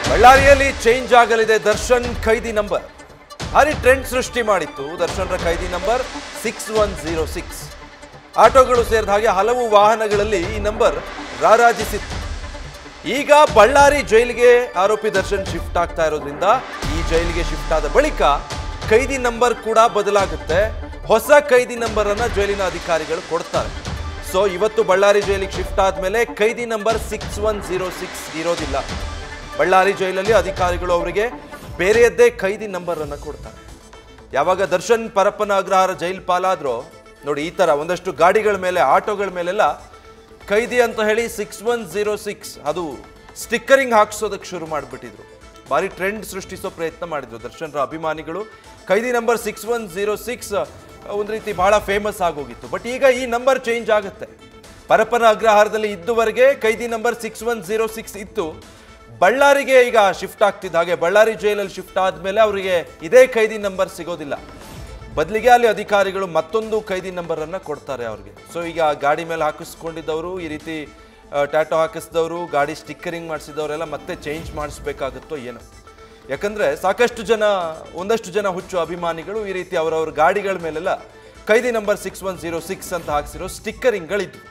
ಬಳ್ಳಾರಿಯಲ್ಲಿ ಚೇಂಜ್ ಆಗಲಿದೆ ದರ್ಶನ್ ಖೈದಿ ನಂಬರ್. ಭಾರಿ ಟ್ರೆಂಡ್ ಸೃಷ್ಟಿ ಮಾಡಿತ್ತು ದರ್ಶನ್ರ ಖೈದಿ ನಂಬರ್ 6106. ಆಟೋಗಳು ಸೇರಿದ ಹಾಗೆ ಹಲವು ವಾಹನಗಳಲ್ಲಿ ಈ ನಂಬರ್ ರಾರಾಜಿಸಿತ್ತು. ಈಗ ಬಳ್ಳಾರಿ ಜೈಲಿಗೆ ಆರೋಪಿ ದರ್ಶನ್ ಶಿಫ್ಟ್ ಆಗ್ತಾ ಇರೋದ್ರಿಂದ ಈ ಜೈಲಿಗೆ ಶಿಫ್ಟ್ ಆದ ಬಳಿಕ ಖೈದಿ ನಂಬರ್ ಕೂಡ ಬದಲಾಗುತ್ತೆ. ಹೊಸ ಖೈದಿ ನಂಬರ್ ಅನ್ನ ಜೈಲಿನ ಅಧಿಕಾರಿಗಳು ಕೊಡ್ತಾರೆ. ಸೊ ಇವತ್ತು ಬಳ್ಳಾರಿ ಜೈಲಿಗೆ ಶಿಫ್ಟ್ ಆದ್ಮೇಲೆ ಖೈದಿ ನಂಬರ್ 6106 ಇರೋದಿಲ್ಲ. ಬಳ್ಳಾರಿ ಜೈಲಲ್ಲಿ ಅಧಿಕಾರಿಗಳು ಅವರಿಗೆ ಬೇರೆಯದ್ದೇ ಖೈದಿ ನಂಬರ್ ಅನ್ನು ಕೊಡ್ತಾರೆ. ಯಾವಾಗ ದರ್ಶನ್ ಪರಪ್ಪನ ಅಗ್ರಹಾರ ಜೈಲ್ ಪಾಲಾದ್ರೋ ನೋಡಿ, ಈ ತರ ಒಂದಷ್ಟು ಗಾಡಿಗಳ ಮೇಲೆ ಆಟೋಗಳ ಮೇಲೆಲ್ಲ ಖೈದಿ ಅಂತ ಹೇಳಿ 6106 ಅದು ಸ್ಟಿಕ್ಕರಿಂಗ್ ಹಾಕ್ಸೋದಕ್ಕೆ ಶುರು ಮಾಡಿಬಿಟ್ಟಿದ್ರು. ಭಾರಿ ಟ್ರೆಂಡ್ ಸೃಷ್ಟಿಸೋ ಪ್ರಯತ್ನ ಮಾಡಿದ್ರು ದರ್ಶನ್ರ ಅಭಿಮಾನಿಗಳು. ಖೈದಿ ನಂಬರ್ 6106 ಒಂದು ರೀತಿ ಬಹಳ ಫೇಮಸ್ ಆಗೋಗಿತ್ತು. ಬಟ್ ಈಗ ಈ ನಂಬರ್ ಚೇಂಜ್ ಆಗುತ್ತೆ. ಪರಪ್ಪನ ಅಗ್ರಹಾರದಲ್ಲಿ ಇದ್ದುವರೆಗೆ ಖೈದಿ ನಂಬರ್ 6106 ಇತ್ತು. ಬಳ್ಳಾರಿಗೆ ಈಗ ಶಿಫ್ಟ್ ಆಗ್ತಿದ್ದ ಹಾಗೆ ಬಳ್ಳಾರಿ ಜೈಲಲ್ಲಿ ಶಿಫ್ಟ್ ಆದ್ಮೇಲೆ ಅವರಿಗೆ ಇದೇ ಖೈದಿ ನಂಬರ್ ಸಿಗೋದಿಲ್ಲ. ಬದಲಿಗೆ ಅಲ್ಲಿ ಅಧಿಕಾರಿಗಳು ಮತ್ತೊಂದು ಖೈದಿ ನಂಬರ್ ಅನ್ನ ಕೊಡ್ತಾರೆ ಅವ್ರಿಗೆ. ಸೊ ಈಗ ಗಾಡಿ ಮೇಲೆ ಹಾಕಿಸ್ಕೊಂಡಿದ್ದವರು, ಈ ರೀತಿ ಟ್ಯಾಟೋ ಹಾಕಿಸಿದವರು, ಗಾಡಿ ಸ್ಟಿಕ್ಕರಿಂಗ್ ಮಾಡಿಸಿದವರೆಲ್ಲ ಮತ್ತೆ ಚೇಂಜ್ ಮಾಡಿಸ್ಬೇಕಾಗುತ್ತೋ ಏನೋ. ಯಾಕಂದ್ರೆ ಒಂದಷ್ಟು ಜನ ಹುಚ್ಚು ಅಭಿಮಾನಿಗಳು ಈ ರೀತಿ ಅವರವ್ರ ಗಾಡಿಗಳ ಮೇಲೆಲ್ಲ ಖೈದಿ ನಂಬರ್ 6106 ಅಂತ ಹಾಕ್ಸಿರೋ ಸ್ಟಿಕ್ಕರಿಂಗ್ಗಳಿದ್ವು.